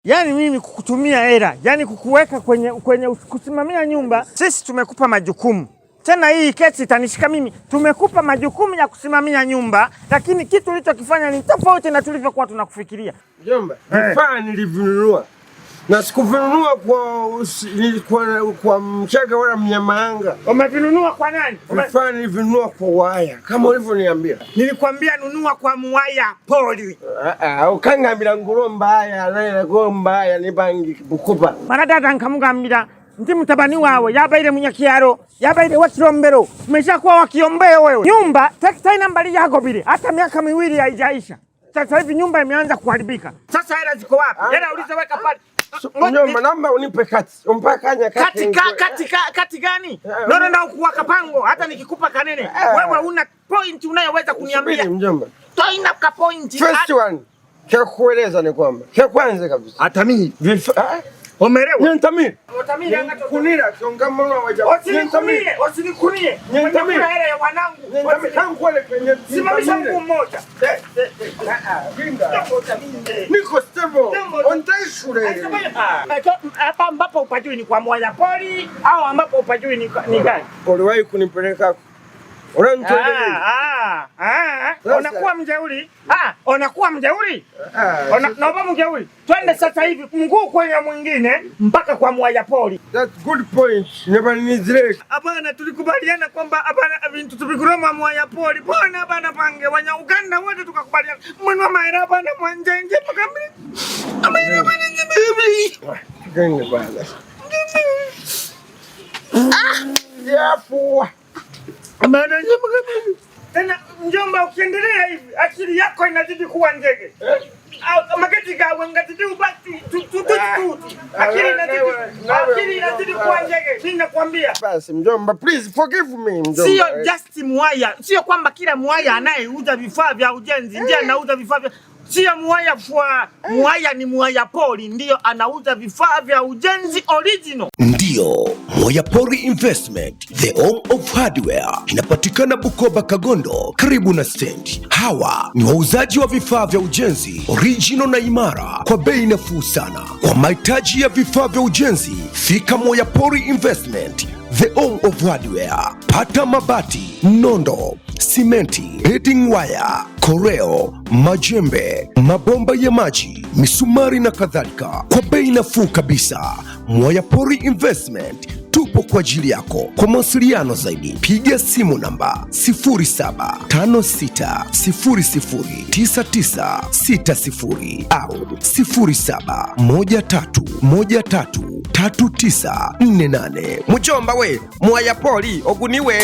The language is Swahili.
Yani mimi kukutumia hela, yani kukuweka kwenye kusimamia nyumba. Sisi tumekupa majukumu. Tena hii kesi itanishika mimi. Tumekupa majukumu ya kusimamia nyumba, lakini kitu ulichokifanya ni tofauti na tulivyokuwa tunakufikiria. Mjomba, vifaa nilivinunua. Na sikuvinunua kwa Mchaga wala Mnyamahanga. Umevinunua kwa nani? Vifaa nilivinunua kwa Waya, kama ulivyoniambia. Nilikwambia nunua kwa Mwaya Poli. Ukangambira nguro mbaya, naye nguro mbaya nibangi bukupa. Maradada nkamugambira ndi mutabani wawe yabaire munyakiaro, yabaire wa Kilombero. Umeshakuwa wa Kilombero wewe. Nyumba tektaina mbali yako bile. Hata miaka miwili haijaisha. Sasa hivi nyumba imeanza kuharibika. Sasa hela ziko wapi? Hela ulizoweka pale. Mjomba, naomba unipe kati. Umpakanya kati. Kati gani? Ndio na ukuwaka pango hata nikikupa kanene. Wewe una point unayoweza kuniambia. Subiri mjomba. Toina ka point. First one. Cha kueleza ni kwamba. Cha kwanza kabisa. Hata mimi. Omerewa. Nyentamiri. Otamiri anga kunira chongamano waja. Osinikunie. Nyentamiri. Hela ya wanangu. Nyentamiri tangu kule kwenye. Simamisha mguu mmoja. Niko stable. Ondai shule. Hapa ambapo upajui ni kwa Mwaya Poli au ambapo upajui ni gani? Uliwahi kunipeleka unakuwa mjeuri. Unakuwa mjeuri. Naomba mjeuri. Twende sasa hivi mguu kwenye mwingine mpaka kwa Mwaya Poli. That's good point. Never need. Hapana, tulikubaliana kwamba hapana vitu tubikuroma Mwaya Poli. Bwana hapana pange wanya Uganda wote tukakubaliana. Mwana mahera hapana mwanjenje makamili. Amira bwana nyebebi. Gani bwana. Yafu. Amana nyama. Tena mjomba, ukiendelea hivi akili yako inazidi kuwa ndege. Mageti gawe ngazidi ubaki tu. Akili inazidi kuwa ndege. Mimi nakwambia. Basi mjomba, please forgive me mjomba. Sio just Mwaya. Sio kwamba kila Mwaya anayeuza vifaa vya ujenzi ndiye anauza vifaa vya. Sio Mwaya fwa. Mwaya ni Mwaya Poli ndio anauza vifaa vya ujenzi original. Ndio, Mwaya Poli Investment, the home of hardware. Inapatikana Bukoba Kagondo, karibu na stand. Hawa ni wauzaji wa vifaa vya ujenzi original na imara kwa bei nafuu sana. Kwa mahitaji ya vifaa vya ujenzi, fika Mwaya Poli Investment, the home of hardware. Pata mabati, nondo, simenti, heading wire, koreo, majembe, mabomba ya maji, misumari na kadhalika kwa bei nafuu kabisa. Mwaya Poli Investment tupo kwa ajili yako. Kwa mawasiliano zaidi piga simu namba 0756009960 au 0713133948. Mjomba we, Mwaya Poli oguniwe.